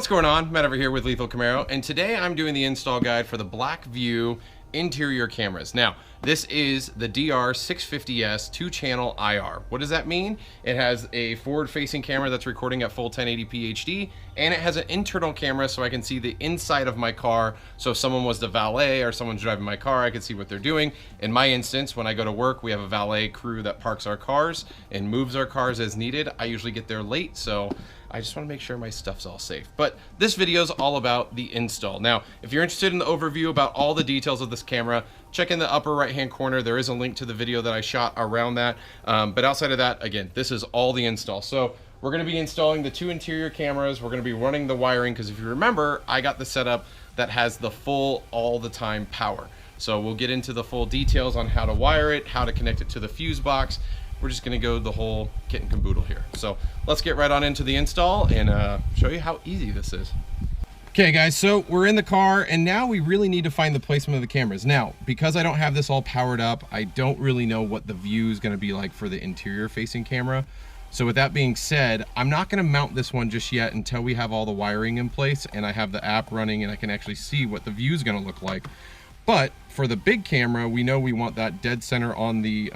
What's going on? Matt over here with Lethal Camaro, and today I'm doing the install guide for the BlackVue interior cameras. Now, this is the DR-650S 2-channel IR. What does that mean? It has a forward-facing camera that's recording at full 1080p HD, and it has an internal camera so I can see the inside of my car. So if someone was the valet or someone's driving my car, I can see what they're doing. In my instance, when I go to work, we have a valet crew that parks our cars and moves our cars as needed. I usually get there late, so I just want to make sure my stuff's all safe. But this video is all about the install. Now, if you're interested in the overview about all the details of this camera, check in the upper right-hand corner. There is a link to the video that I shot around that. But outside of that, again, this is all the install. So we're going to be installing the two interior cameras. We're going to be running the wiring because if you remember, I got the setup that has the full all-the-time power. So we'll get into the full details on how to wire it, how to connect it to the fuse box. We're just going to go the whole kit and caboodle here. So let's get right on into the install and show you how easy this is. Okay guys, so we're in the car and now we really need to find the placement of the cameras. Now, because I don't have this all powered up, I don't really know what the view is going to be like for the interior facing camera. So with that being said, I'm not going to mount this one just yet until we have all the wiring in place and I have the app running and I can actually see what the view is going to look like. But for the big camera, we know we want that dead center on the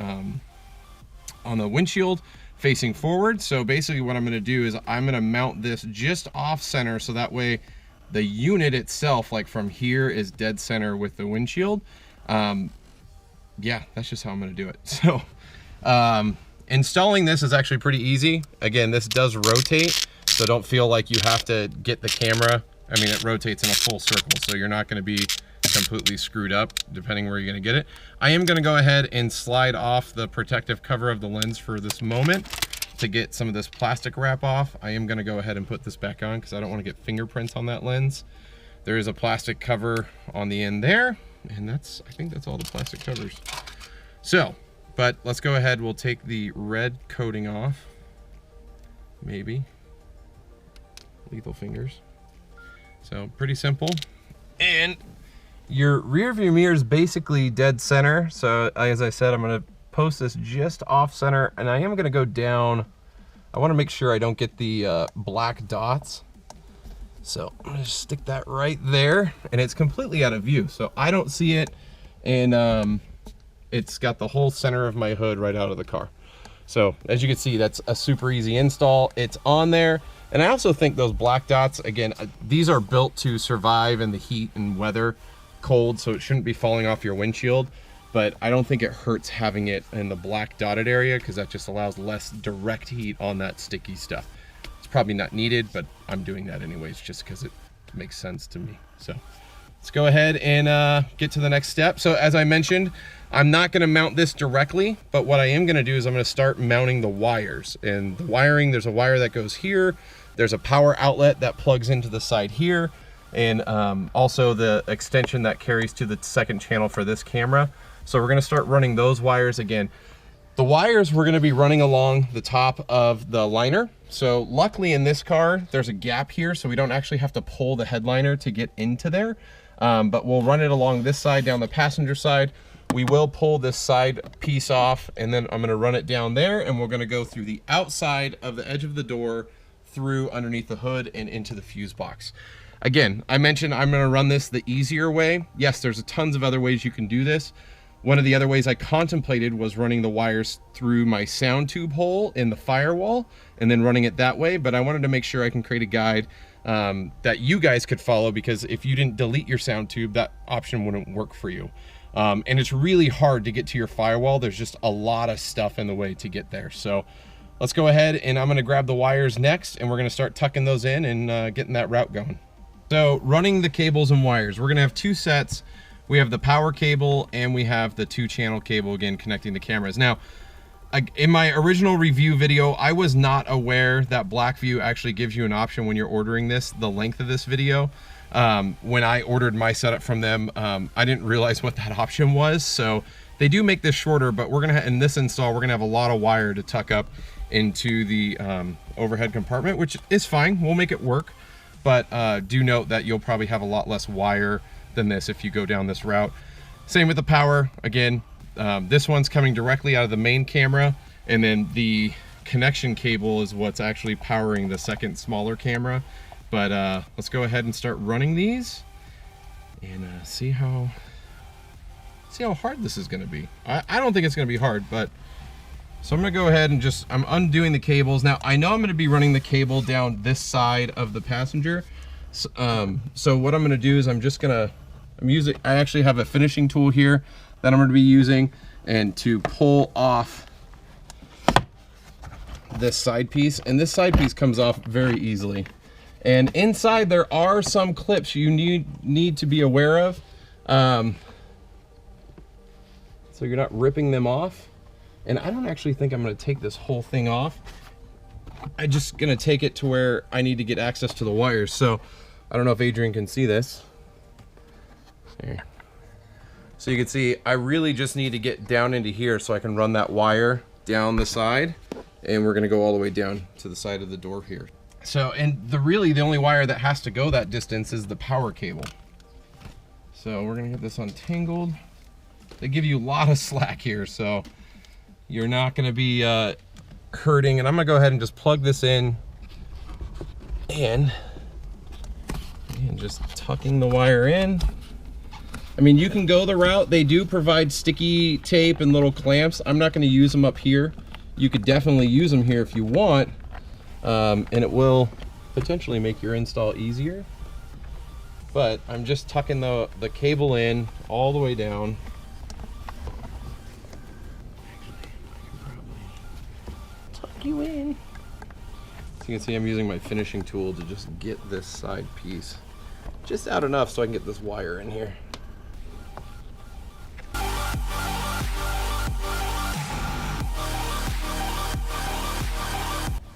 windshield facing forward. So basically what I'm going to do is I'm going to mount this just off center so that way the unit itself, like from here, is dead center with the windshield. Yeah, that's just how I'm going to do it. So installing this is actually pretty easy. Again, this does rotate, so don't feel like you have to get the camera. I mean, it rotates in a full circle, so you're not going to be completely screwed up depending where you're going to get it. I am going to go ahead and slide off the protective cover of the lens for this moment to get some of this plastic wrap off. I am going to go ahead and put this back on because I don't want to get fingerprints on that lens. There is a plastic cover on the end there, and I think that's all the plastic covers. So, but let's go ahead. We'll take the red coating off. Maybe. Lethal fingers. So pretty simple. And your rear view mirror is basically dead center. So as I said, I'm going to post this just off center and I am going to go down. I want to make sure I don't get the black dots. So I'm going to stick that right there and it's completely out of view. So I don't see it, and it's got the whole center of my hood right out of the car. So as you can see, that's a super easy install. It's on there. And I also think those black dots, again, these are built to survive in the heat and weather, cold, so it shouldn't be falling off your windshield. But I don't think it hurts having it in the black dotted area because that just allows less direct heat on that sticky stuff. It's probably not needed, but I'm doing that anyways just because it makes sense to me. So let's go ahead and get to the next step. So as I mentioned, I'm not going to mount this directly, but what I am going to do is I'm going to start mounting the wires. And the wiring, there's a wire that goes here. There's a power outlet that plugs into the side here. And also the extension that carries to the second channel for this camera. So we're going to start running those wires again. The wires we're going to be running along the top of the liner. So luckily in this car, there's a gap here, so we don't actually have to pull the headliner to get into there. But we'll run it along this side down the passenger side. We will pull this side piece off, and then I'm going to run it down there, and we're going to go through the outside of the edge of the door, through underneath the hood and into the fuse box. Again, I mentioned I'm going to run this the easier way. Yes, there's tons of other ways you can do this. One of the other ways I contemplated was running the wires through my sound tube hole in the firewall and then running it that way, but I wanted to make sure I can create a guide that you guys could follow, because if you didn't delete your sound tube, that option wouldn't work for you. And it's really hard to get to your firewall. There's just a lot of stuff in the way to get there. So let's go ahead and I'm going to grab the wires next and we're going to start tucking those in and getting that route going. So running the cables and wires, we're going to have two sets. We have the power cable and we have the 2-channel cable, again, connecting the cameras. Now, in my original review video, I was not aware that BlackVue actually gives you an option when you're ordering this, the length of this video. When I ordered my setup from them, I didn't realize what that option was. So they do make this shorter, but we're going to, in this install, we're going to have a lot of wire to tuck up into the overhead compartment, which is fine. We'll make it work. But do note that you'll probably have a lot less wire than this if you go down this route. Same with the power. Again, this one's coming directly out of the main camera, and then the connection cable is what's actually powering the second smaller camera. But let's go ahead and start running these and see how hard this is gonna be. I don't think it's gonna be hard, but so I'm gonna go ahead and I'm undoing the cables. Now I know I'm gonna be running the cable down this side of the passenger. So what I'm gonna do is I actually have a finishing tool here that I'm gonna be using and to pull off this side piece. And this side piece comes off very easily. And inside there are some clips you need to be aware of. So you're not ripping them off. And I don't actually think I'm gonna take this whole thing off. I'm just gonna take it to where I need to get access to the wires. So I don't know if Adrian can see this. There. So you can see I really just need to get down into here so I can run that wire down the side, and we're gonna go all the way down to the side of the door here. So, and really the only wire that has to go that distance is the power cable. So we're gonna get this untangled. They give you a lot of slack here, so you're not gonna be hurting. And I'm gonna go ahead and just plug this in and just tucking the wire in. I mean, you can go the route. They do provide sticky tape and little clamps. I'm not gonna use them up here. You could definitely use them here if you want. And it will potentially make your install easier. But I'm just tucking the cable in all the way down. Tuck you in. So you can see I'm using my finishing tool to just get this side piece just out enough so I can get this wire in here.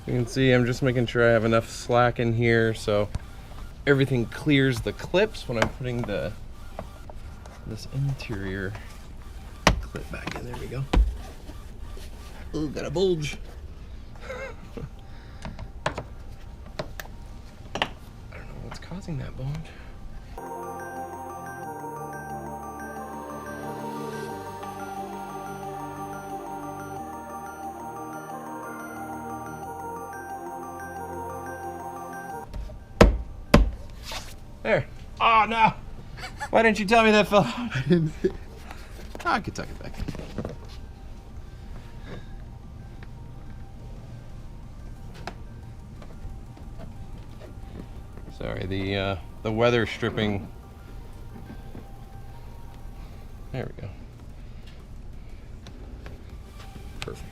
You can see I'm just making sure I have enough slack in here so everything clears the clips when I'm putting this interior clip back in. There we go. Ooh, got a bulge. I don't know what's causing that bulge. There. Oh no! Why didn't you tell me that fell out? I didn't see. Oh, I could tuck it back in. Sorry, the weather stripping. There we go. Perfect.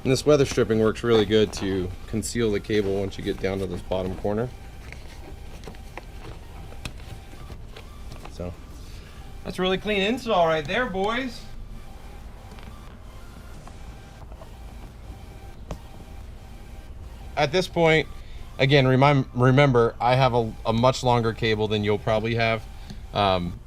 And this weather stripping works really good to conceal the cable once you get down to this bottom corner. So that's a really clean install right there, boys. At this point, again, remember, I have a much longer cable than you'll probably have.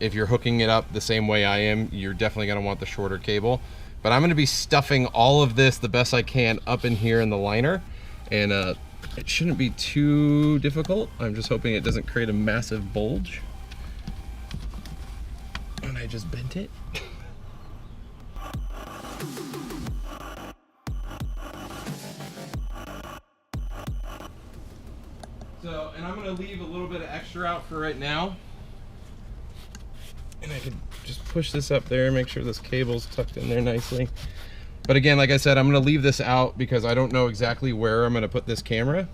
If you're hooking it up the same way I am, you're definitely gonna want the shorter cable. But I'm gonna be stuffing all of this the best I can up in here in the liner. And it shouldn't be too difficult. I'm just hoping it doesn't create a massive bulge. And I just bent it. So, and I'm gonna leave a little bit of extra out for right now. And I could just push this up there, make sure this cable's tucked in there nicely. But again, like I said, I'm gonna leave this out because I don't know exactly where I'm gonna put this camera,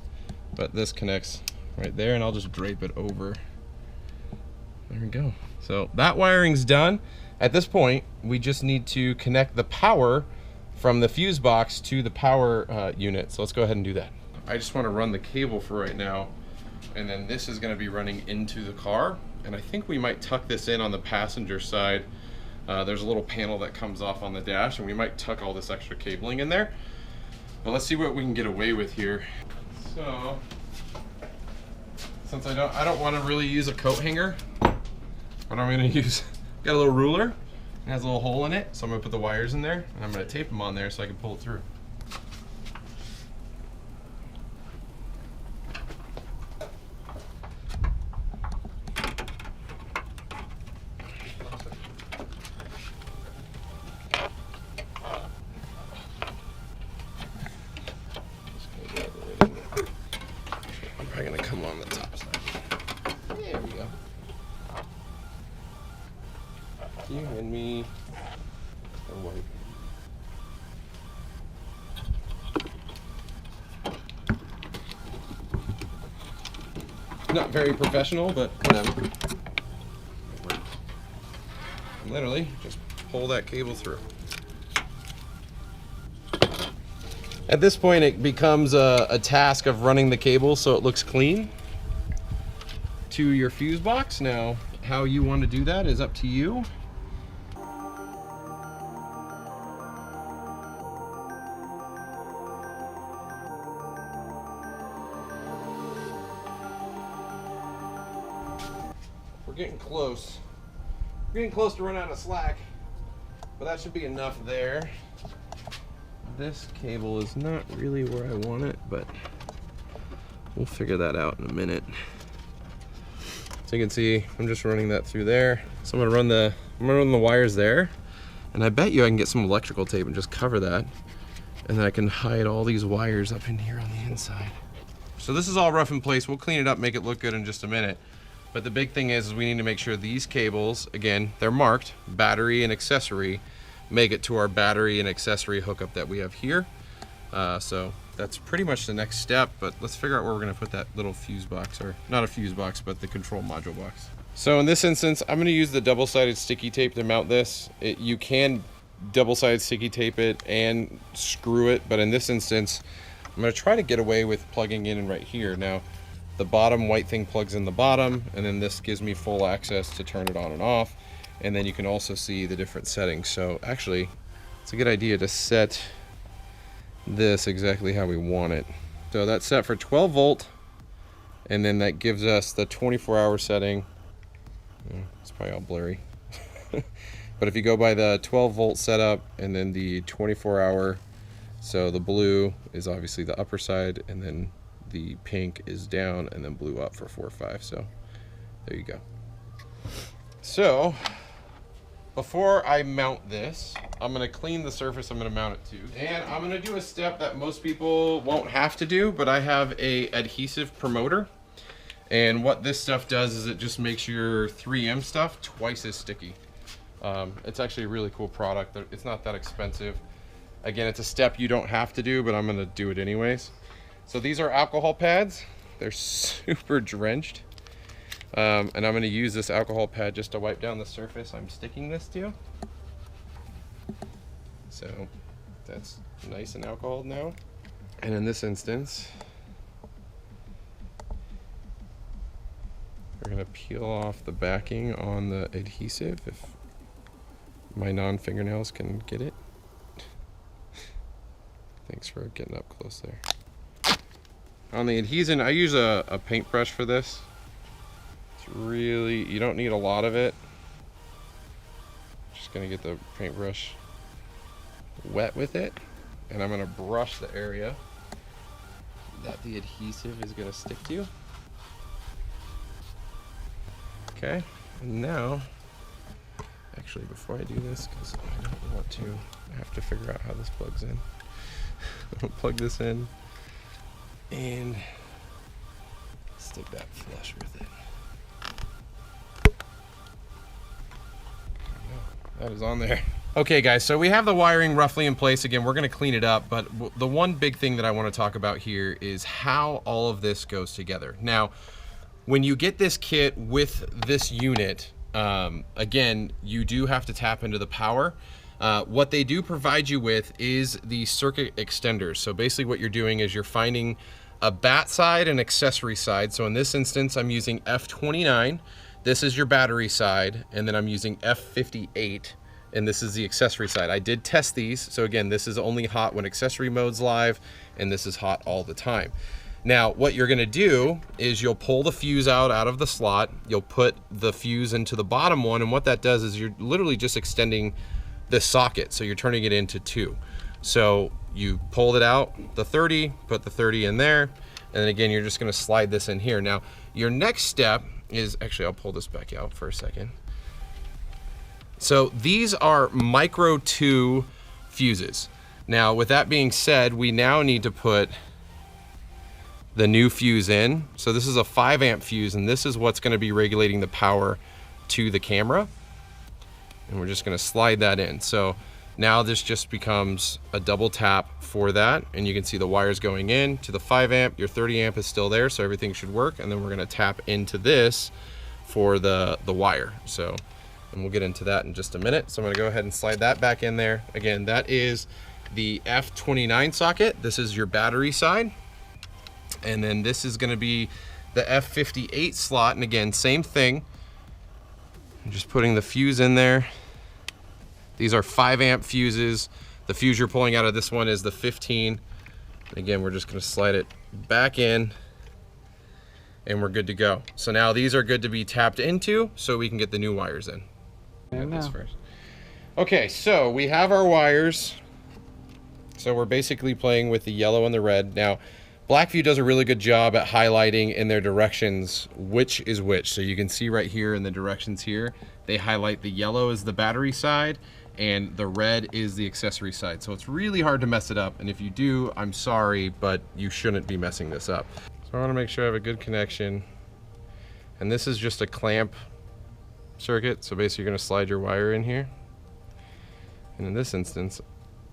but this connects right there, and I'll just drape it over. There we go. So that wiring's done. At this point, we just need to connect the power from the fuse box to the power unit. So let's go ahead and do that. I just want to run the cable for right now, and then this is going to be running into the car. And I think we might tuck this in on the passenger side. There's a little panel that comes off on the dash, and we might tuck all this extra cabling in there. But let's see what we can get away with here. So, since I don't want to really use a coat hanger, what I'm going to use, got a little ruler. It has a little hole in it, so I'm going to put the wires in there, and I'm going to tape them on there so I can pull it through. I'm probably going to come on the top side. Not very professional, but whatever. Literally, just pull that cable through. At this point, it becomes a task of running the cable so it looks clean to your fuse box. Now, how you want to do that is up to you. We're getting close. We're getting close to run out of slack, but that should be enough there. This cable is not really where I want it, but we'll figure that out in a minute. So you can see, I'm just running that through there. So I'm gonna run the wires there, and I bet you I can get some electrical tape and just cover that, and then I can hide all these wires up in here on the inside. So this is all rough in place. We'll clean it up, make it look good in just a minute. But the big thing is we need to make sure these cables, again, they're marked, battery and accessory, make it to our battery and accessory hookup that we have here. So that's pretty much the next step, but let's figure out where we're gonna put that little fuse box, or not a fuse box, but the control module box. So in this instance, I'm gonna use the double-sided sticky tape to mount this. You can double-sided sticky tape it and screw it, but in this instance, I'm gonna try to get away with plugging in right here. Now, the bottom white thing plugs in the bottom, and then this gives me full access to turn it on and off. And then you can also see the different settings. So actually, it's a good idea to set this exactly how we want it. So that's set for 12 volt, and then that gives us the 24-hour setting. It's probably all blurry. But if you go by the 12 volt setup and then the 24-hour, so the blue is obviously the upper side, and then the pink is down, and then blue up for 4 or 5. So there you go. So before I mount this, I'm gonna clean the surface I'm gonna mount it to. And I'm gonna do a step that most people won't have to do, but I have a adhesive promoter. And what this stuff does is it just makes your 3M stuff twice as sticky. It's actually a really cool product. It's not that expensive. Again, it's a step you don't have to do, but I'm gonna do it anyways. So these are alcohol pads. They're super drenched. And I'm going to use this alcohol pad just to wipe down the surface I'm sticking this to. So that's nice and alcoholed now. And in this instance, we're going to peel off the backing on the adhesive if my non-fingernails can get it. Thanks for getting up close there. On the adhesion, I use a paintbrush for this. Really, you don't need a lot of it. Just gonna get the paintbrush wet with it, and I'm gonna brush the area that the adhesive is gonna stick to. Okay, and now, actually before I do this, because I don't want to, I have to figure out how this plugs in. I'm gonna plug this in and stick that flush with it. That is on there. Okay guys, so we have the wiring roughly in place. Again, we're gonna clean it up, but the one big thing that I wanna talk about here is how all of this goes together. Now, when you get this kit with this unit, again, you do have to tap into the power. What they do provide you with is the circuit extenders. So basically what you're doing is you're finding a bat side and accessory side. So in this instance, I'm using F29. This is your battery side, and then I'm using F58, and this is the accessory side. I did test these, so again, this is only hot when accessory mode's live, and this is hot all the time. Now, what you're gonna do is you'll pull the fuse out of the slot, you'll put the fuse into the bottom one, and what that does is you're literally just extending the socket, so you're turning it into 2. So you pulled it out, the 30, put the 30 in there, and then again, you're just gonna slide this in here. Now, your next step is, actually I'll pull this back out for a second. So these are micro 2 fuses. Now with that being said, we now need to put the new fuse in. So this is a 5 amp fuse, and this is what's gonna be regulating the power to the camera. And we're just gonna slide that in. So Now this just becomes a double tap for that, and you can see the wires going in to the 5 amp. Your 30 amp is still there, so everything should work. And then we're gonna tap into this for the wire. So, and we'll get into that in just a minute. So I'm gonna go ahead and slide that back in there. Again, that is the F29 socket. This is your battery side. And then this is gonna be the F58 slot. And again, same thing. I'm just putting the fuse in there. These are 5 amp fuses. The fuse you're pulling out of this one is the 15. Again, we're just gonna slide it back in and we're good to go. So now these are good to be tapped into so we can get the new wires in. This first. Okay, so we have our wires. So we're basically playing with the yellow and the red. Now, BlackVue does a really good job at highlighting in their directions which is which. So you can see right here in the directions here, they highlight the yellow is the battery side and the red is the accessory side. So it's really hard to mess it up. And if you do, I'm sorry, but you shouldn't be messing this up. So I wanna make sure I have a good connection. And this is just a clamp circuit. So basically you're gonna slide your wire in here. And in this instance,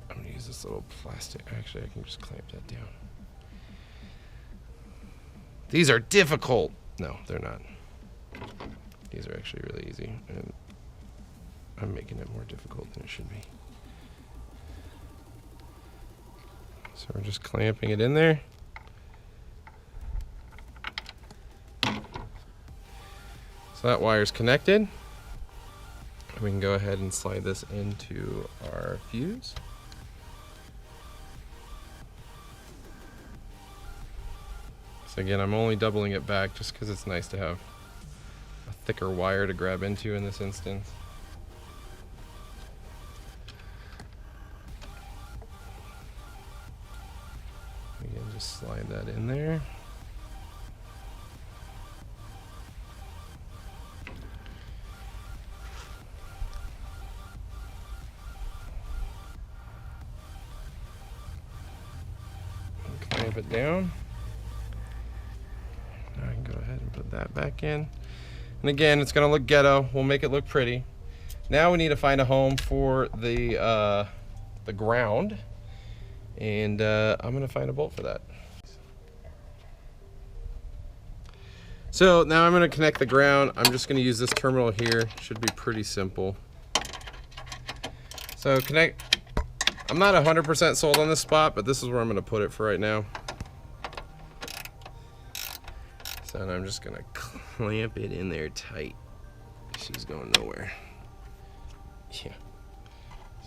I'm gonna use this little plastic. Actually, I can just clamp that down. These are difficult. No, they're not. These are actually really easy. And I'm making it more difficult than it should be. So we're just clamping it in there. So that wire's connected. We can go ahead and slide this into our fuse. So again, I'm only doubling it back just because it's nice to have a thicker wire to grab into in this instance. Again, just slide that in there. Clamp it down. Now I can go ahead and put that back in. And again, it's gonna look ghetto. We'll make it look pretty. Now we need to find a home for the ground. And I'm gonna find a bolt for that. So now I'm gonna connect the ground. I'm just gonna use this terminal here. Should be pretty simple. So connect. I'm not 100% sold on this spot, but this is where I'm gonna put it for right now. So I'm just gonna clamp it in there tight. She's going nowhere. Yeah.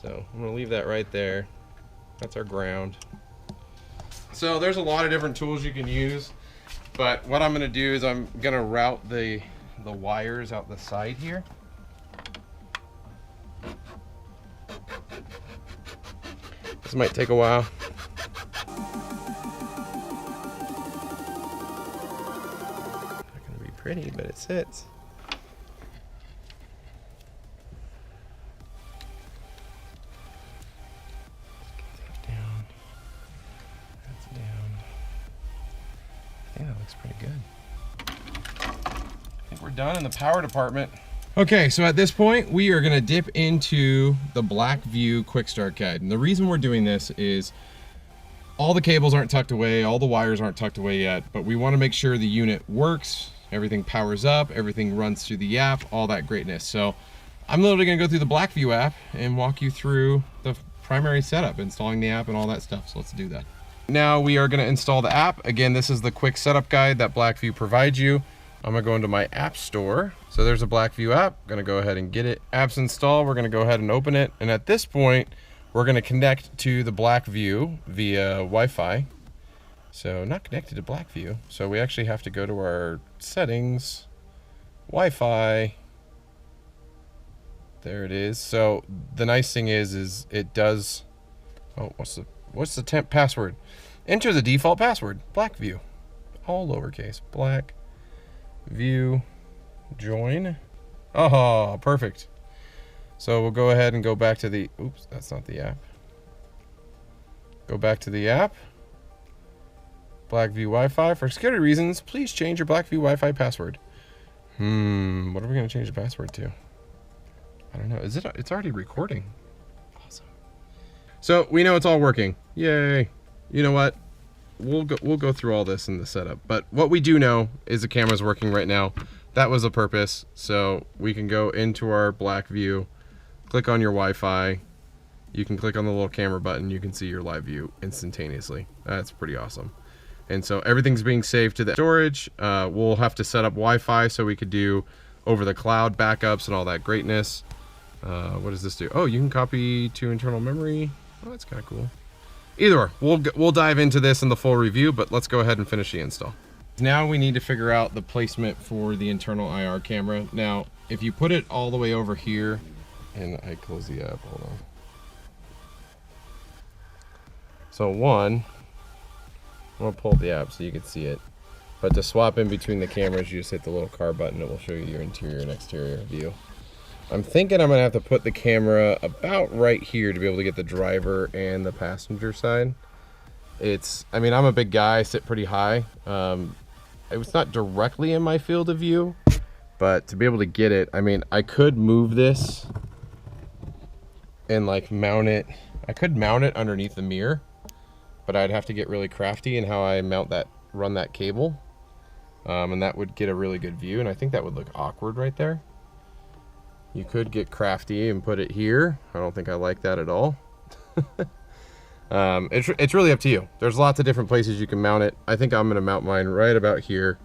So I'm gonna leave that right there. That's our ground. So there's a lot of different tools you can use, but what I'm gonna do is I'm gonna route the wires out the side here. This might take a while. Not gonna be pretty, but it sits. Get that down. That's down. I think that looks pretty good. I think we're done in the power department. Okay, so at this point, we are gonna dip into the BlackVue Quick Start Guide. And the reason we're doing this is all the cables aren't tucked away, all the wires aren't tucked away yet, but we wanna make sure the unit works, everything powers up, everything runs through the app, all that greatness. So I'm literally gonna go through the BlackVue app and walk you through the primary setup, installing the app and all that stuff, so let's do that. Now we are gonna install the app. Again, this is the quick setup guide that BlackVue provides you. I'm gonna go into my app store. So there's a BlackVue app, gonna go ahead and get it. App's installed, we're gonna go ahead and open it. And at this point, we're gonna connect to the BlackVue via Wi-Fi. So not connected to BlackVue. So we actually have to go to our settings, Wi-Fi. There it is. So the nice thing is it does, oh, what's the temp password? Enter the default password, BlackVue, all lowercase, BlackVue. Join. Oh, perfect. So we'll go ahead and go back to the, oops, that's not the app. Go back to the app. BlackVue Wi-Fi. For security reasons, please change your BlackVue Wi-Fi password. What are we gonna change the password to? I don't know. Is it? It's already recording. Awesome. So we know it's all working. Yay. You know what? We'll go through all this in the setup. But what we do know is the camera's working right now. That was the purpose. So we can go into our BlackVue, click on your Wi-Fi. You can click on the little camera button. You can see your live view instantaneously. That's pretty awesome. And so everything's being saved to the storage. We'll have to set up Wi-Fi so we could do over the cloud backups and all that greatness. What does this do? Oh, you can copy to internal memory. Oh, that's kind of cool. Either way, we'll dive into this in the full review, but let's go ahead and finish the install. Now we need to figure out the placement for the internal IR camera. Now, if you put it all the way over here, and I close the app, hold on. So one, I'm gonna pull up the app so you can see it. But to swap in between the cameras, you just hit the little car button. It will show you your interior and exterior view. I'm thinking I'm gonna have to put the camera about right here to be able to get the driver and the passenger side. I mean, I'm a big guy, I sit pretty high. It's not directly in my field of view, but to be able to get it, I mean, I could move this and like mount it. I could mount it underneath the mirror, but I'd have to get really crafty in how I run that cable. And that would get a really good view, and I think that would look awkward right there. You could get crafty and put it here. I don't think I like that at all. It's really up to you. There's lots of different places you can mount it. I think I'm gonna mount mine right about here.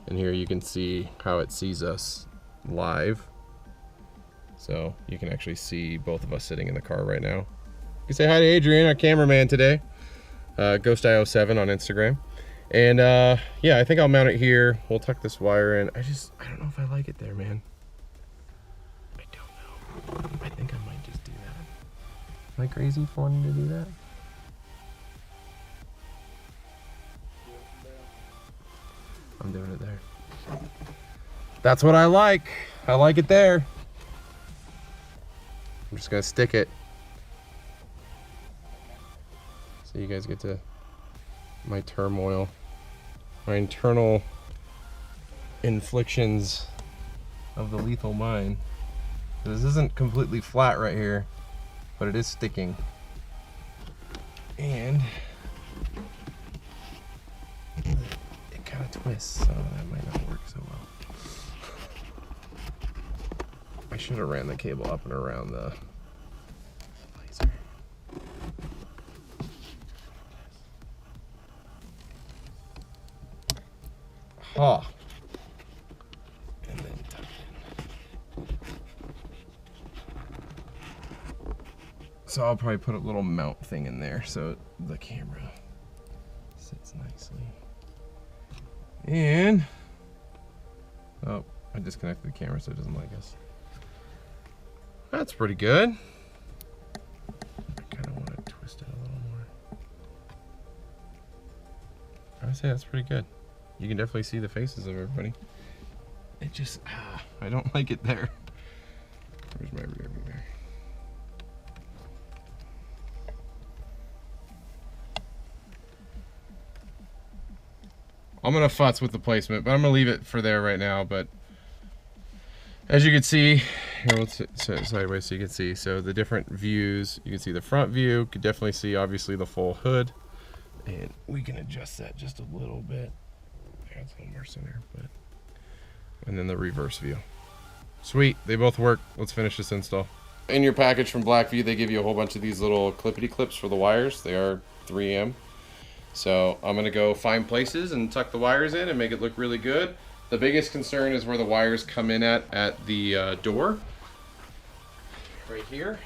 And here you can see how it sees us live. So you can actually see both of us sitting in the car right now. You can say hi to Adrian, our cameraman today. GhostIO7 on Instagram. And yeah, I think I'll mount it here. We'll tuck this wire in. I don't know if I like it there, man. I don't know. I think I might just do that. Am I crazy for wanting to do that? I'm doing it there. That's what I like. I like it there. I'm just gonna stick it. So you guys get to my turmoil, my internal inflictions of the lethal mind. This isn't completely flat right here, but it is sticking. And it kind of twists, so that might not work so well. I should have ran the cable up and around the laser. Oh. And then tuck it in. So I'll probably put a little mount thing in there so the camera sits nicely. And oh, I disconnected the camera so it doesn't like us. That's pretty good. I kind of want to twist it a little more. I would say that's pretty good. You can definitely see the faces of everybody. It just, I don't like it there. Where's my rear mirror? I'm gonna futz with the placement, but I'm gonna leave it for there right now. But as you can see, here, let's set it sideways so you can see. So the different views, you can see the front view, you can definitely see obviously the full hood. And we can adjust that just a little bit. It's a little more center, but and then the reverse view. Sweet, they both work. Let's finish this install. In your package from BlackVue, they give you a whole bunch of these little clippity clips for the wires. They are 3M. So I'm gonna go find places and tuck the wires in and make it look really good. The biggest concern is where the wires come in at the door, right here.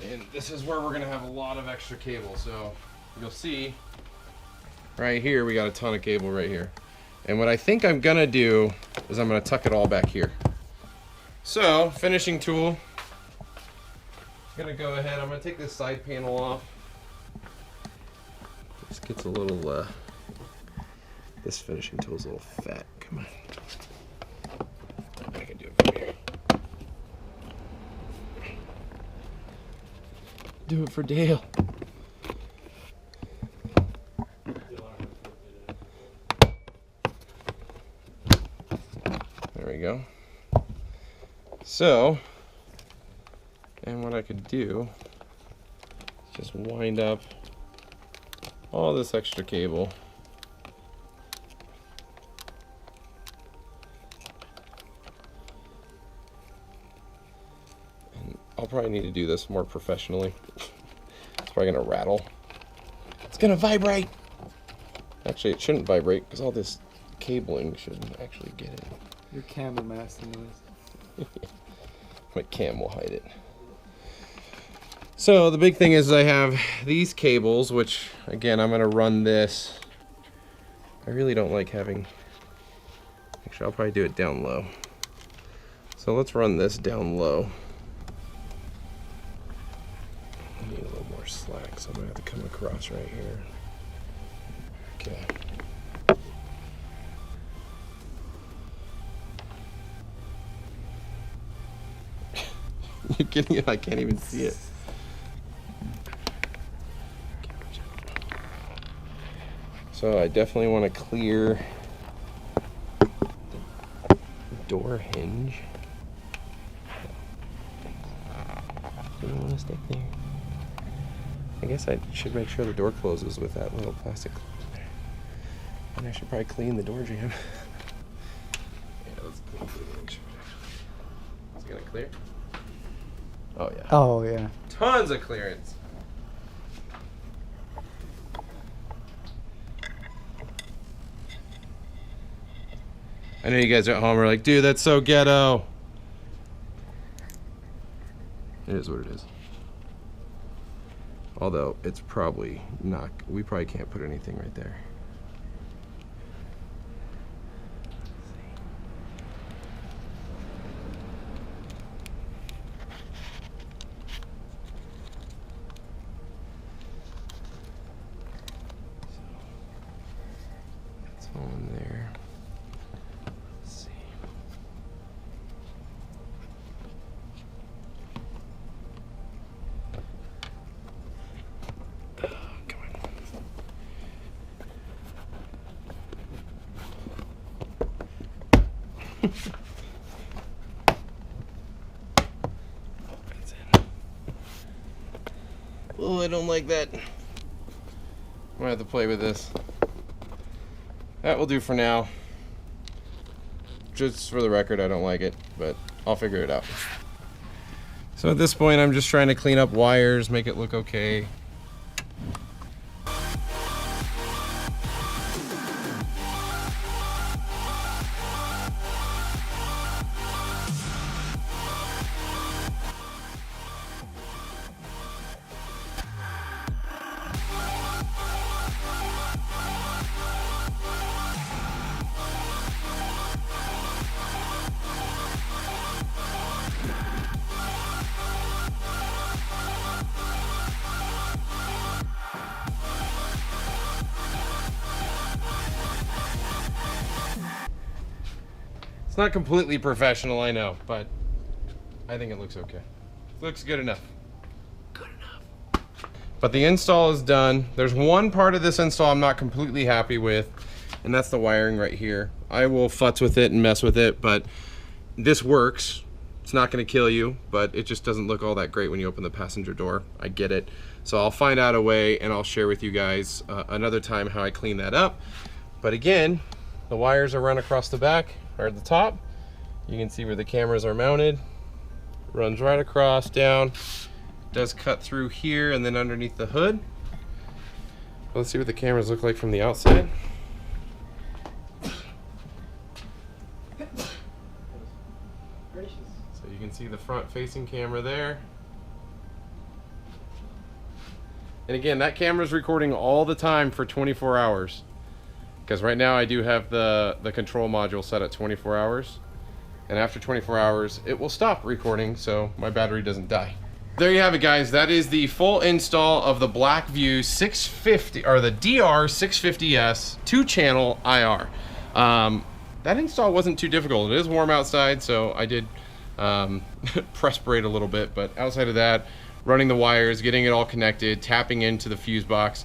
And this is where we're gonna have a lot of extra cable. So you'll see right here, we got a ton of cable right here. And what I think I'm gonna do is I'm gonna tuck it all back here. So, finishing tool. I'm gonna go ahead, I'm gonna take this side panel off. This gets a little, this finishing tool's a little fat, come on. I can do it from here. Do it for Dale. There we go. So, and what I could do just wind up all this extra cable. And I'll probably need to do this more professionally. It's probably gonna rattle. It's gonna vibrate. Actually, it shouldn't vibrate because all this cabling shouldn't actually get it. Your cam will mask the noise. My cam will hide it. So the big thing is I have these cables, which again, I'm gonna run this. I really don't like having, actually I'll probably do it down low. So let's run this down low. I need a little more slack, so I'm gonna have to come across right here. Okay. You're kidding me? I can't even see it. So I definitely want to clear the door hinge. Do you want to stick there? I guess I should make sure the door closes with that little plastic close there. And I should probably clean the door jamb. Yeah, let's clean the hinge. Is it gonna clear? Oh yeah. Oh yeah. Tons of clearance. I know you guys at home are like, dude, that's so ghetto. It is what it is. Although it's probably not, we probably can't put anything right there. That's all in there. Let's see. Come on. That's it. Oh, I don't like that. I'm gonna have to play with this. That will do for now. Just for the record, I don't like it, but I'll figure it out. So at this point, I'm just trying to clean up wires, make it look okay. It's not completely professional, I know, but I think it looks okay. Looks good enough. Good enough. But the install is done. There's one part of this install I'm not completely happy with, and that's the wiring right here. I will futz with it and mess with it, but this works. It's not gonna kill you, but it just doesn't look all that great when you open the passenger door. I get it. So I'll find out a way, and I'll share with you guys another time how I clean that up. But again, the wires are run across the back, or at the top. You can see where the cameras are mounted. Runs right across, down. Does cut through here and then underneath the hood. Let's see what the cameras look like from the outside. So you can see the front facing camera there. And again, that camera's recording all the time for 24 hours. Because right now I do have the control module set at 24 hours. And after 24 hours, it will stop recording so my battery doesn't die. There you have it, guys. That is the full install of the BlackVue 650, or the DR-650S 2-channel IR. That install wasn't too difficult. It is warm outside, so I did perspirate a little bit, but outside of that, running the wires, getting it all connected, tapping into the fuse box,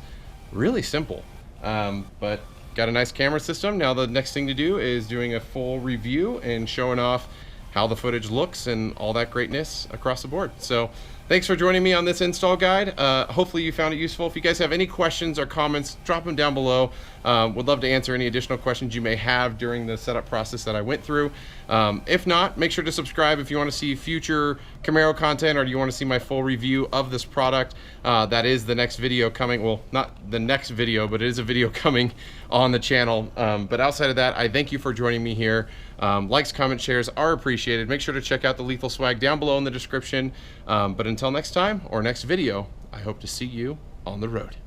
really simple. But got a nice camera system. Now the next thing to do is doing a full review and showing off how the footage looks and all that greatness across the board. So Thanks for joining me on this install guide. Hopefully you found it useful. If you guys have any questions or comments, drop them down below. Would love to answer any additional questions you may have during the setup process that I went through. If not, make sure to subscribe if you want to see future Camaro content, or you want to see my full review of this product. That is the next video coming. Well, not the next video, but it is a video coming on the channel. But outside of that, I thank you for joining me here. Likes, comments, shares are appreciated. Make sure to check out the Lethal swag down below in the description. But until next time or next video, I hope to see you on the road.